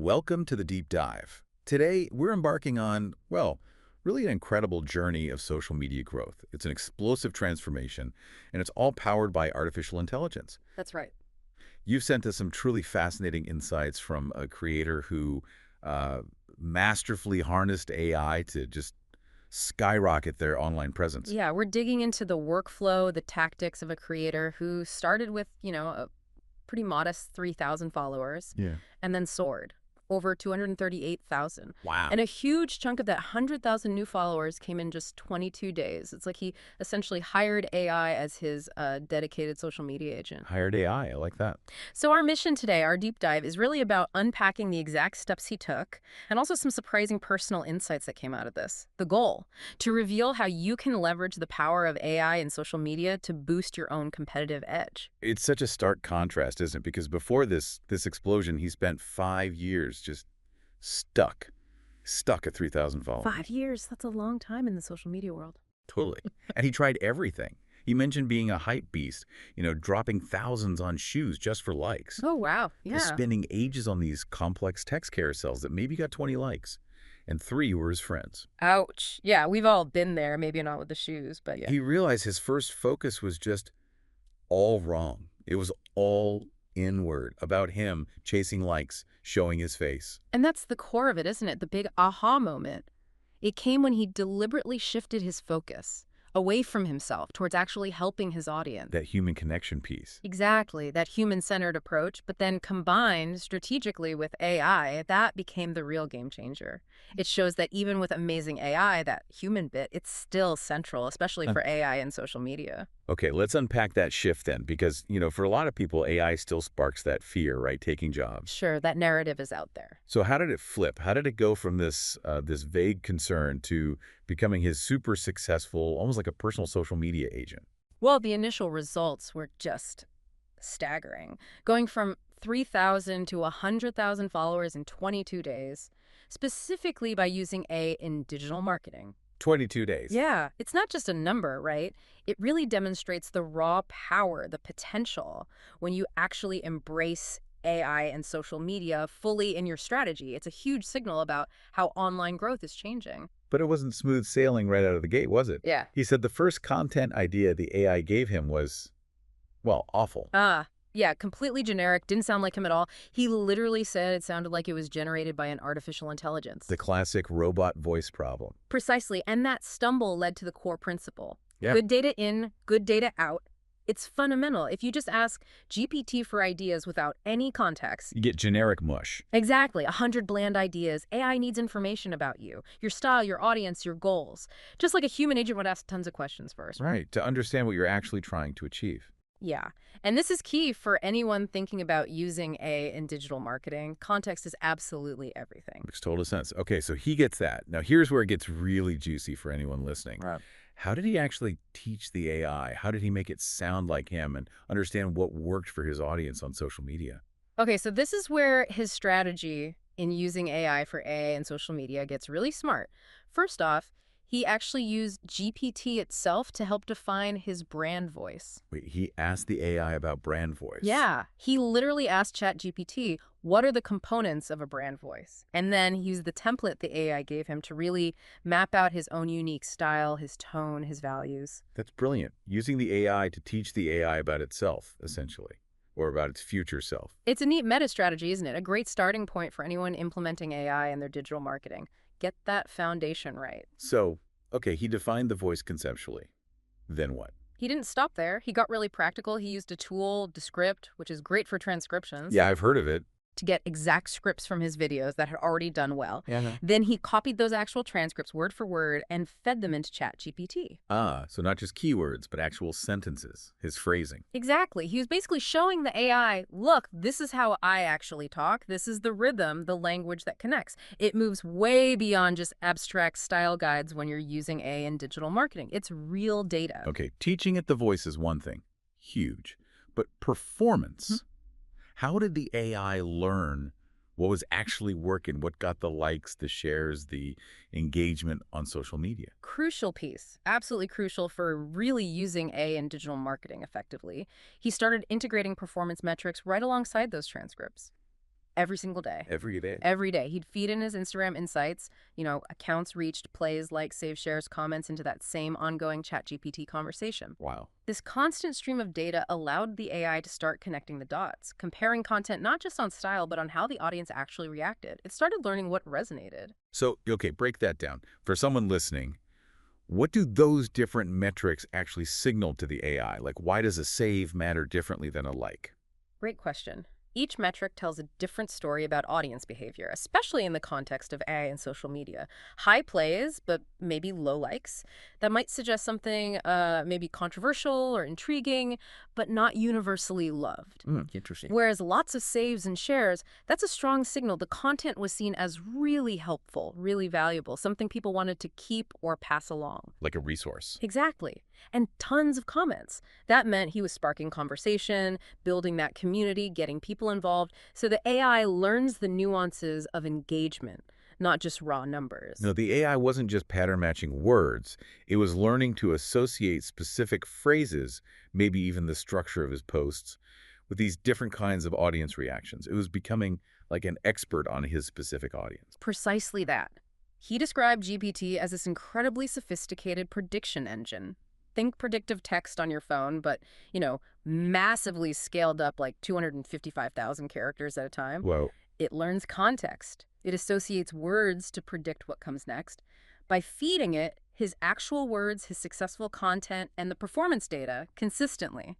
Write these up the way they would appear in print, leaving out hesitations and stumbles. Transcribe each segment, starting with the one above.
Welcome to the Deep Dive. Today, we're embarking on, well, really an incredible journey of social media growth. It's an explosive transformation, and it's all powered by artificial intelligence. That's right. You've sent us some truly fascinating insights from a creator who uh, masterfully harnessed AI to just skyrocket their online presence. Yeah, we're digging into the workflow, the tactics of a creator who started with, a pretty modest 3,000 followers Yeah. and then soared over 238,000. Wow. And a huge chunk of that 100,000 new followers came in just 22 days. It's like he essentially hired AI as his dedicated social media agent. Hired AI. I like that. So our mission today, our deep dive, is really about unpacking the exact steps he took and also some surprising personal insights that came out of this. The goal, to reveal how you can leverage the power of AI and social media to boost your own competitive edge. It's such a stark contrast, isn't it? Because before this explosion, he spent 5 years just stuck at 3,000 followers. 5 years, that's a long time in the social media world. Totally. And he tried everything. He mentioned being a hype beast, dropping thousands on shoes just for likes. Oh, wow. To Yeah. spending ages on these complex text carousels that maybe got 20 likes. And 3 were his friends. Ouch. Yeah, we've all been there, maybe not with the shoes, but yeah. He realized his first focus was just all wrong. It was all inward, about him chasing likes, showing his face. And that's the core of it, isn't it? The big aha moment. It came when he deliberately shifted his focus away from himself towards actually helping his audience. That human connection piece. Exactly, that human-centered approach, but then combined strategically with AI, that became the real game changer. It shows that even with amazing AI, that human bit, it's still central, especially for AI and social media. Okay, let's unpack that shift then, because, for a lot of people, AI still sparks that fear, right? Taking jobs. Sure, that narrative is out there. So how did it flip? How did it go from this vague concern to becoming his super successful, almost like a personal social media agent? Well, the initial results were just staggering, going from 3,000 to 100,000 followers in 22 days, specifically by using AI in digital marketing. 22 days. Yeah, it's not just a number, right? It really demonstrates the raw power, the potential, when you actually embrace AI and social media fully in your strategy. It's a huge signal about how online growth is changing. But it wasn't smooth sailing right out of the gate, was it? Yeah. He said the first content idea the AI gave him was, well, awful. Yeah, completely generic, didn't sound like him at all. He literally said it sounded like it was generated by an artificial intelligence. The classic robot voice problem. Precisely, and that stumble led to the core principle. Yeah. Good data in, good data out. It's fundamental. If you just ask GPT for ideas without any context. You get generic mush. Exactly, 100 bland ideas. AI needs information about you, your style, your audience, your goals. Just like a human agent would ask tons of questions first. Right, to understand what you're actually trying to achieve. Yeah, and this is key for anyone thinking about using AI in digital marketing. Context is absolutely everything. Makes total sense. Okay, so he gets that. Now, here's where it gets really juicy for anyone listening. Right. How did he actually teach the AI? How did he make it sound like him and understand what worked for his audience on social media? Okay, so this is where his strategy in using AI for AI and social media gets really smart. First off, he actually used GPT itself to help define his brand voice. Wait, he asked the AI about brand voice. Yeah, he literally asked ChatGPT, what are the components of a brand voice? And then he used the template the AI gave him to really map out his own unique style, his tone, his values. That's brilliant. Using the AI to teach the AI about itself, essentially, or about its future self. It's a neat meta strategy, isn't it? A great starting point for anyone implementing AI in their digital marketing. Get that foundation right. So, okay, he defined the voice conceptually. Then what? He didn't stop there. He got really practical. He used a tool, Descript, which is great for transcriptions. Yeah, I've heard of it. To get exact scripts from his videos that had already done well. Yeah. Then he copied those actual transcripts word for word and fed them into ChatGPT. So not just keywords, but actual sentences, his phrasing. Exactly. He was basically showing the AI, look, this is how I actually talk. This is the rhythm, the language that connects. It moves way beyond just abstract style guides when you're using AI in digital marketing. It's real data. Okay, teaching it the voice is one thing. Huge. But performance. How did the AI learn what was actually working, what got the likes, the shares, the engagement on social media? Crucial piece, absolutely crucial for really using AI in digital marketing effectively. He started integrating performance metrics right alongside those transcripts. every single day. Every day? Every day. He'd feed in his Instagram insights, accounts reached, plays, likes, saves, shares, comments into that same ongoing ChatGPT conversation. Wow. This constant stream of data allowed the AI to start connecting the dots, comparing content not just on style, but on how the audience actually reacted. It started learning what resonated. So, okay, break that down. For someone listening, what do those different metrics actually signal to the AI? Like, why does a save matter differently than a like? Great question. Each metric tells a different story about audience behavior, especially in the context of AI and social media. High plays, but maybe low likes, that might suggest something maybe controversial or intriguing, but not universally loved. Interesting. Whereas lots of saves and shares, that's a strong signal the content was seen as really helpful, really valuable, something people wanted to keep or pass along. Like a resource. Exactly. And tons of comments. That meant he was sparking conversation, building that community, getting people involved. So the AI learns the nuances of engagement, not just raw numbers. No, the AI wasn't just pattern matching words. It was learning to associate specific phrases, maybe even the structure of his posts, with these different kinds of audience reactions. It was becoming like an expert on his specific audience. Precisely that. He described GPT as this incredibly sophisticated prediction engine. Think predictive text on your phone, but, massively scaled up like 255,000 characters at a time. Whoa. It learns context. It associates words to predict what comes next. By feeding it his actual words, his successful content, and the performance data consistently,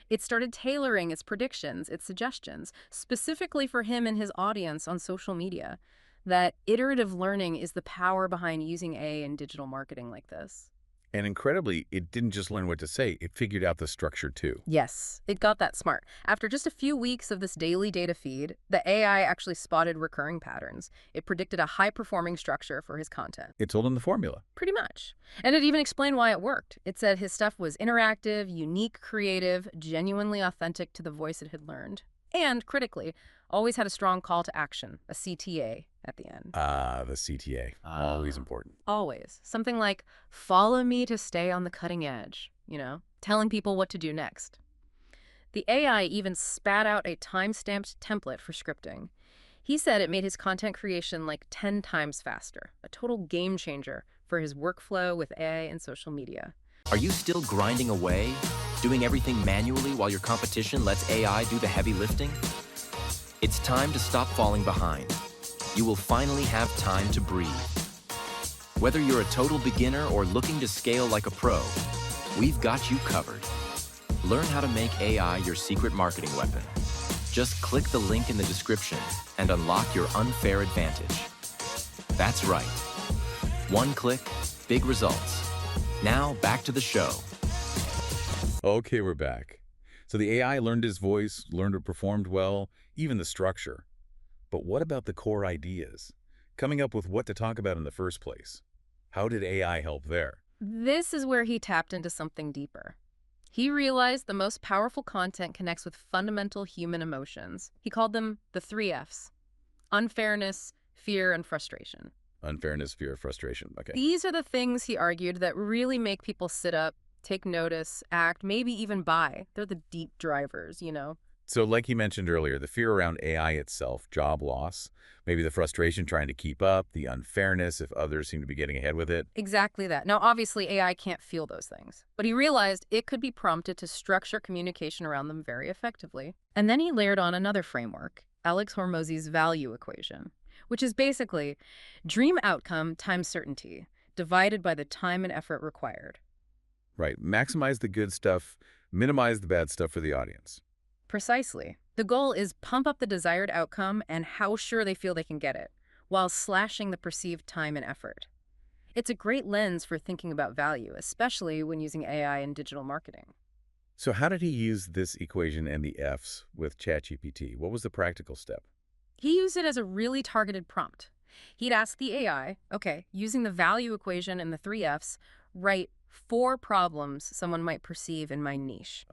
it started tailoring its predictions, its suggestions, specifically for him and his audience on social media. That iterative learning is the power behind using AI in digital marketing like this. And incredibly, it didn't just learn what to say, it figured out the structure too. Yes, it got that smart. After just a few weeks of this daily data feed, the AI actually spotted recurring patterns. It predicted a high-performing structure for his content. It told him the formula. Pretty much. And it even explained why it worked. It said his stuff was interactive, unique, creative, genuinely authentic to the voice it had learned. And, critically, always had a strong call to action, a CTA, at the end. The CTA. Always important. Always. Something like, follow me to stay on the cutting edge, telling people what to do next. The AI even spat out a time-stamped template for scripting. He said it made his content creation like 10 times faster, a total game changer for his workflow with AI and social media. Are you still grinding away, doing everything manually while your competition lets AI do the heavy lifting? It's time to stop falling behind. You will finally have time to breathe. Whether you're a total beginner or looking to scale like a pro, we've got you covered. Learn how to make AI your secret marketing weapon. Just click the link in the description and unlock your unfair advantage. That's right. One click, big results. Now back to the show. Okay, we're back. So the AI learned his voice, learned it performed well, even the structure. But what about the core ideas? Coming up with what to talk about in the first place. How did AI help there? This is where he tapped into something deeper. He realized the most powerful content connects with fundamental human emotions. He called them the 3 Fs: unfairness, fear, and frustration. Unfairness, fear, frustration. Okay. These are the things, he argued, that really make people sit up, take notice, act, maybe even buy. They're the deep drivers, So like you mentioned earlier, the fear around AI itself, job loss, maybe the frustration trying to keep up, the unfairness if others seem to be getting ahead with it. Exactly that. Now, obviously, AI can't feel those things, but he realized it could be prompted to structure communication around them very effectively. And then he layered on another framework, Alex Hormozi's value equation, which is basically dream outcome times certainty, divided by the time and effort required. Right. Maximize the good stuff, minimize the bad stuff for the audience. Precisely. The goal is pump up the desired outcome and how sure they feel they can get it, while slashing the perceived time and effort. It's a great lens for thinking about value, especially when using AI in digital marketing. So how did he use this equation and the Fs with ChatGPT? What was the practical step? He used it as a really targeted prompt. He'd ask the AI, okay, using the value equation and the 3 Fs, write 4 problems someone might perceive in my niche.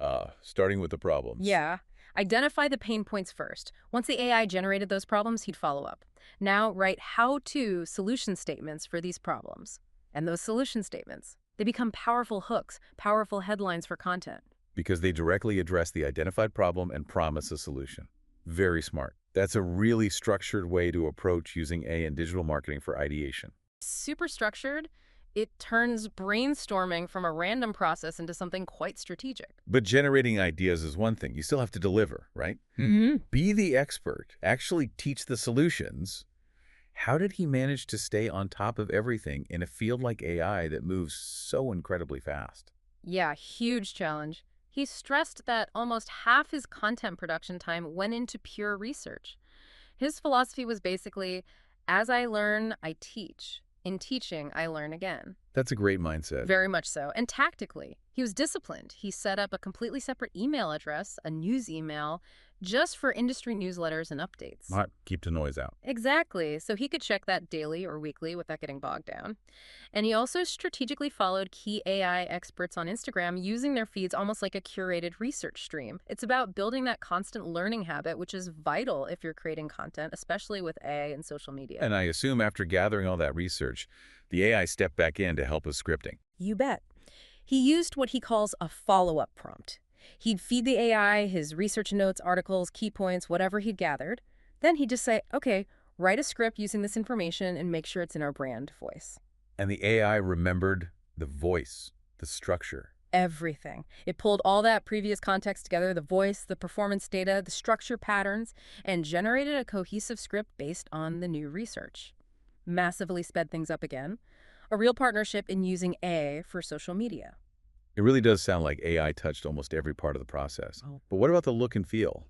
Starting with the problems. Yeah. Identify the pain points first. Once the AI generated those problems, he'd follow up. Now write how-to solution statements for these problems. And those solution statements, they become powerful hooks, powerful headlines for content. Because they directly address the identified problem and promise a solution. Very smart. That's a really structured way to approach using AI in digital marketing for ideation. Super structured, it turns brainstorming from a random process into something quite strategic. But generating ideas is one thing. You still have to deliver, right? Be the expert. Actually teach the solutions. How did he manage to stay on top of everything in a field like AI that moves so incredibly fast? Yeah, huge challenge. He stressed that almost half his content production time went into pure research. His philosophy was basically, as I learn, I teach. In teaching, I learn again. That's a great mindset. Very much so. And tactically, he was disciplined. He set up a completely separate email address, a news email, just for industry newsletters and updates. Keep the noise out. Exactly. So he could check that daily or weekly without getting bogged down. And he also strategically followed key AI experts on Instagram, using their feeds almost like a curated research stream. It's about building that constant learning habit, which is vital if you're creating content, especially with AI and social media. And I assume after gathering all that research, the AI stepped back in to help with scripting. You bet. He used what he calls a follow-up prompt. He'd feed the AI his research notes, articles, key points, whatever he'd gathered. Then he'd just say, okay, write a script using this information and make sure it's in our brand voice. And the AI remembered the voice, the structure. Everything. It pulled all that previous context together, the voice, the performance data, the structure patterns, and generated a cohesive script based on the new research. Massively sped things up again. A real partnership in using AI for social media. It really does sound like AI touched almost every part of the process. Oh. But what about the look and feel?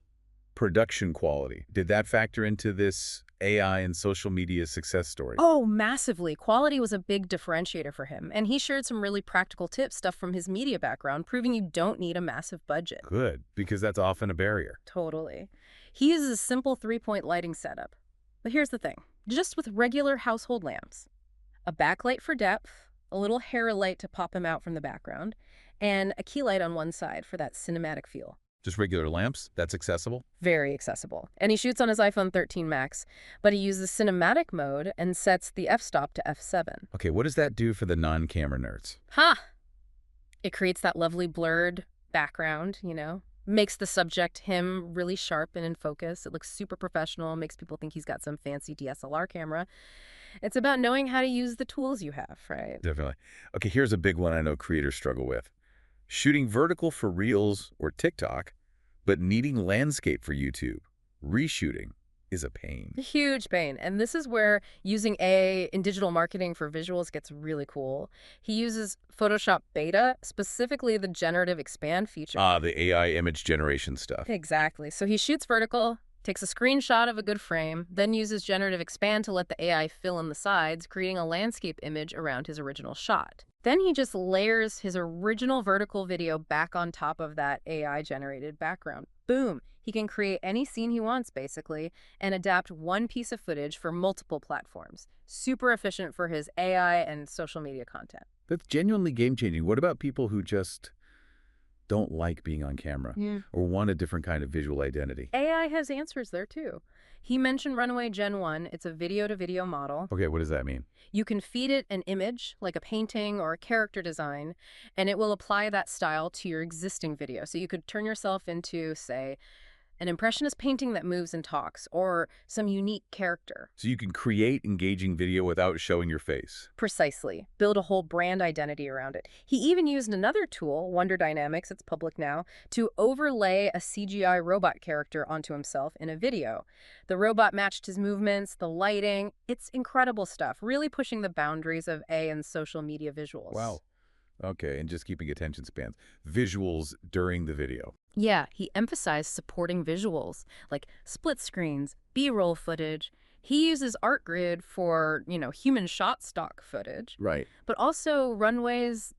Production quality. Did that factor into this AI and social media success story? Oh, massively. Quality was a big differentiator for him, and he shared some really practical tips, stuff from his media background, proving you don't need a massive budget. Good, because that's often a barrier. Totally. He uses a simple 3-point lighting setup. But here's the thing. Just with regular household lamps, a backlight for depth, a little halo light to pop him out from the background, and a key light on one side for that cinematic feel. Just regular lamps? That's accessible? Very accessible. And he shoots on his iPhone 13 Max, but he uses cinematic mode and sets the f-stop to f7. Okay, what does that do for the non-camera nerds? It creates that lovely blurred background, makes the subject, him, really sharp and in focus. It looks super professional, makes people think he's got some fancy DSLR camera. It's about knowing how to use the tools you have, right? Definitely. Okay, here's a big one I know creators struggle with. Shooting vertical for Reels or TikTok, but needing landscape for YouTube. Reshooting is a pain. Huge pain. And this is where using AI in digital marketing for visuals gets really cool. He uses Photoshop Beta, specifically the generative expand feature. The AI image generation stuff. Exactly. So he shoots vertical, takes a screenshot of a good frame, then uses generative expand to let the AI fill in the sides, creating a landscape image around his original shot. Then he just layers his original vertical video back on top of that AI-generated background. Boom! He can create any scene he wants, basically, and adapt one piece of footage for multiple platforms. Super efficient for his AI and social media content. That's genuinely game-changing. What about people who just don't like being on camera or want a different kind of visual identity? AI has answers there, too. He mentioned Runway Gen 1. It's a video-to-video model. Okay, what does that mean? You can feed it an image, like a painting or a character design, and it will apply that style to your existing video. So you could turn yourself into, say, an impressionist painting that moves and talks, or some unique character. So you can create engaging video without showing your face. Precisely. Build a whole brand identity around it. He even used another tool, Wonder Dynamics, it's public now, to overlay a CGI robot character onto himself in a video. The robot matched his movements, the lighting. It's incredible stuff, really pushing the boundaries of AI and social media visuals. Wow. Okay, and just keeping attention spans. Visuals during the video. Yeah, he emphasized supporting visuals, like split screens, B-roll footage. He uses ArtGrid for, human shot stock footage. Right. But also Runway's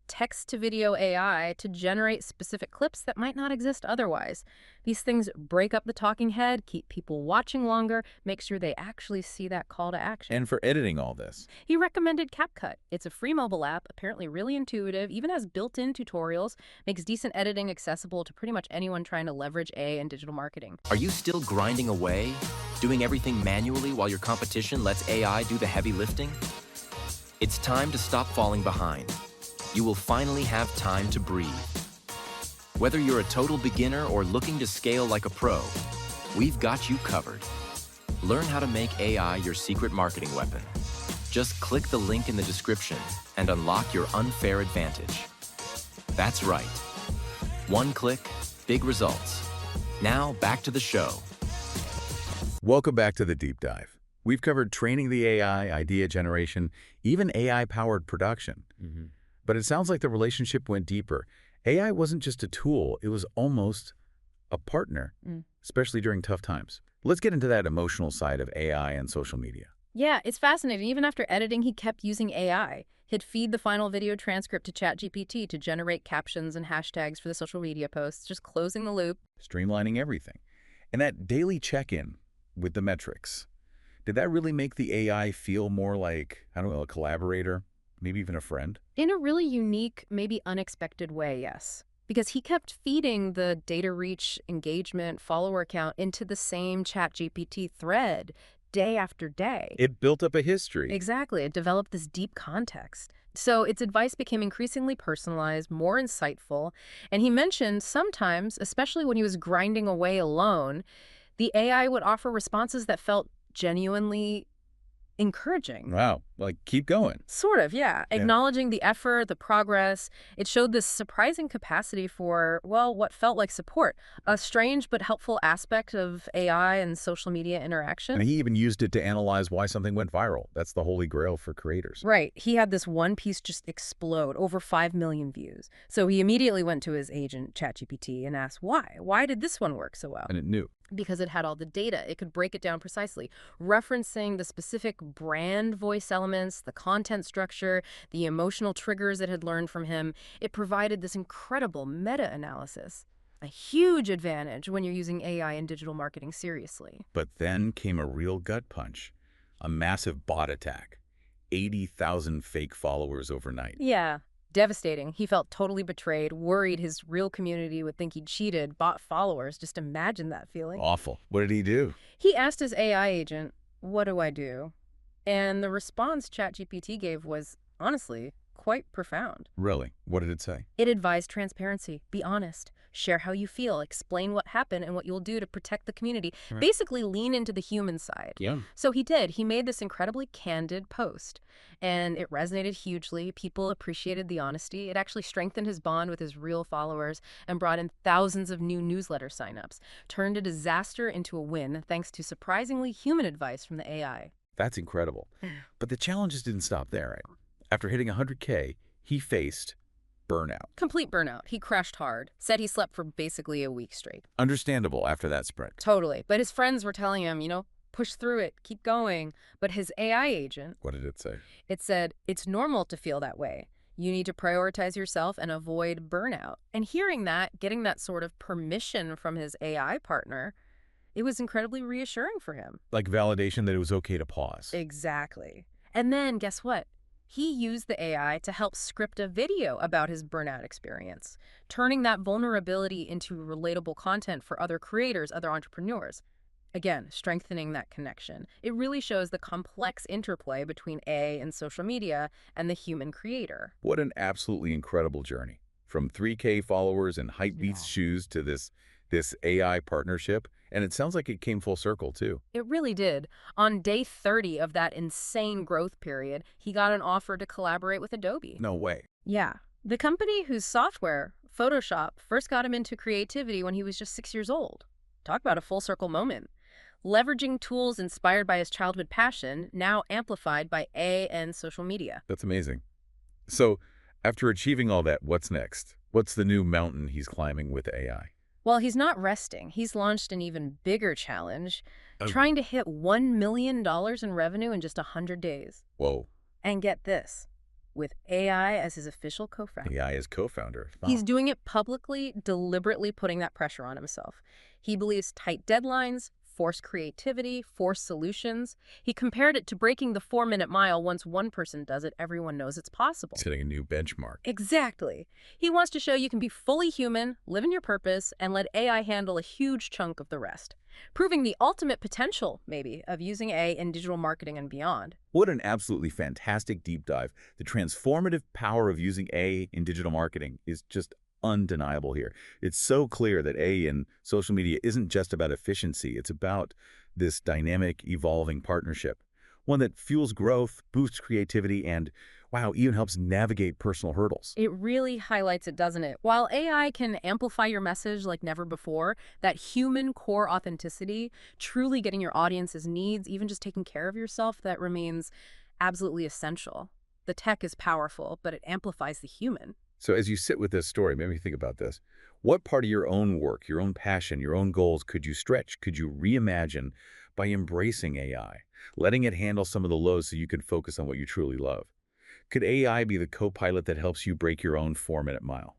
text-to-video AI to generate specific clips that might not exist otherwise. These things break up the talking head, keep people watching longer, make sure they actually see that call to action. And for editing all this? He recommended CapCut. It's a free mobile app, apparently really intuitive, even has built-in tutorials, makes decent editing accessible to pretty much anyone trying to leverage AI in digital marketing. Are you still grinding away, doing everything manually while your competition lets AI do the heavy lifting? It's time to stop falling behind. You will finally have time to breathe. Whether you're a total beginner or looking to scale like a pro, we've got you covered. Learn how to make AI your secret marketing weapon. Just click the link in the description and unlock your unfair advantage. That's right. One click, big results. Now back to the show. Welcome back to the Deep Dive. We've covered training the AI, idea generation, even AI-powered production. But it sounds like the relationship went deeper. AI wasn't just a tool, it was almost a partner, especially during tough times. Let's get into that emotional side of AI and social media. Yeah, it's fascinating. Even after editing, he kept using AI. He'd feed the final video transcript to ChatGPT to generate captions and hashtags for the social media posts, just closing the loop. Streamlining everything. And that daily check-in with the metrics, did that really make the AI feel more like, I don't know, a collaborator, maybe even a friend? In a really unique, maybe unexpected way, yes. Because he kept feeding the data reach, engagement, follower count into the same ChatGPT thread day after day. It built up a history. Exactly. It developed this deep context. So its advice became increasingly personalized, more insightful. And he mentioned sometimes, especially when he was grinding away alone, the AI would offer responses that felt genuinely encouraging. Wow, like keep going. Sort of, yeah. Acknowledging the effort, the progress. It showed this surprising capacity for, well, what felt like support. A strange but helpful aspect of AI and social media interaction. And he even used it to analyze why something went viral. That's the holy grail for creators. Right. He had this one piece just explode, over 5 million views. So he immediately went to his agent, ChatGPT, and asked why. Why did this one work so well? And it knew. Because it had all the data. It could break it down precisely, referencing the specific brand voice elements, the content structure, the emotional triggers it had learned from him. It provided this incredible meta-analysis, a huge advantage when you're using AI in digital marketing seriously. But then came a real gut punch, a massive bot attack, 80,000 fake followers overnight. Yeah. Devastating. He felt totally betrayed, worried his real community would think he'd cheated, bought followers. Just imagine that feeling. Awful. What did he do? He asked his AI agent, "What do I do?" And the response ChatGPT gave was, honestly, quite profound. Really? What did it say? It advised transparency. Be honest. Share how you feel. Explain what happened and what you'll do to protect the community. Right. Basically, lean into the human side. Yeah. So he did. He made this incredibly candid post, and it resonated hugely. People appreciated the honesty. It actually strengthened his bond with his real followers and brought in thousands of new newsletter signups, turned a disaster into a win thanks to surprisingly human advice from the AI. That's incredible. But the challenges didn't stop there, right? After hitting 100K, he faced burnout. Complete burnout. He crashed hard. Said he slept for basically a week straight. Understandable after that sprint. Totally. But his friends were telling him, push through it, keep going. But his AI agent, What did it say? it said, it's normal to feel that way. You need to prioritize yourself and avoid burnout. And hearing that, getting that sort of permission from his AI partner, it was incredibly reassuring for him. Like validation that it was okay to pause. Exactly. And then guess what? He used the AI to help script a video about his burnout experience, turning that vulnerability into relatable content for other creators, other entrepreneurs. Again, strengthening that connection. It really shows the complex interplay between AI and social media and the human creator. What an absolutely incredible journey. From 3K followers and Hypebeast's shoes to this AI partnership. And it sounds like it came full circle, too. It really did. On day 30 of that insane growth period, he got an offer to collaborate with Adobe. No way. Yeah. The company whose software, Photoshop, first got him into creativity when he was just 6 years old. Talk about a full circle moment. Leveraging tools inspired by his childhood passion, now amplified by AI and social media. That's amazing. So, after achieving all that, what's next? What's the new mountain he's climbing with AI? Well, he's not resting. He's launched an even bigger challenge, trying to hit $1 million in revenue in just 100 days. Whoa. And get this, with AI as his official co-founder. AI as co-founder. Wow. He's doing it publicly, deliberately putting that pressure on himself. He believes tight deadlines, forced creativity, forced solutions. He compared it to breaking the 4-minute mile. Once one person does it, everyone knows it's possible. Setting a new benchmark. Exactly. He wants to show you can be fully human, live in your purpose, and let AI handle a huge chunk of the rest. Proving the ultimate potential, maybe, of using AI in digital marketing and beyond. What an absolutely fantastic deep dive. The transformative power of using AI in digital marketing is just undeniable here. It's so clear that AI in social media isn't just about efficiency. It's about this dynamic, evolving partnership, one that fuels growth, boosts creativity, and, wow, even helps navigate personal hurdles. It really highlights it, doesn't it? While AI can amplify your message like never before, that human core authenticity, truly getting your audience's needs, even just taking care of yourself, that remains absolutely essential. The tech is powerful, but it amplifies the human. So as you sit with this story, maybe think about this. What part of your own work, your own passion, your own goals could you stretch? Could you reimagine by embracing AI, letting it handle some of the loads so you can focus on what you truly love? Could AI be the co-pilot that helps you break your own 4-minute mile?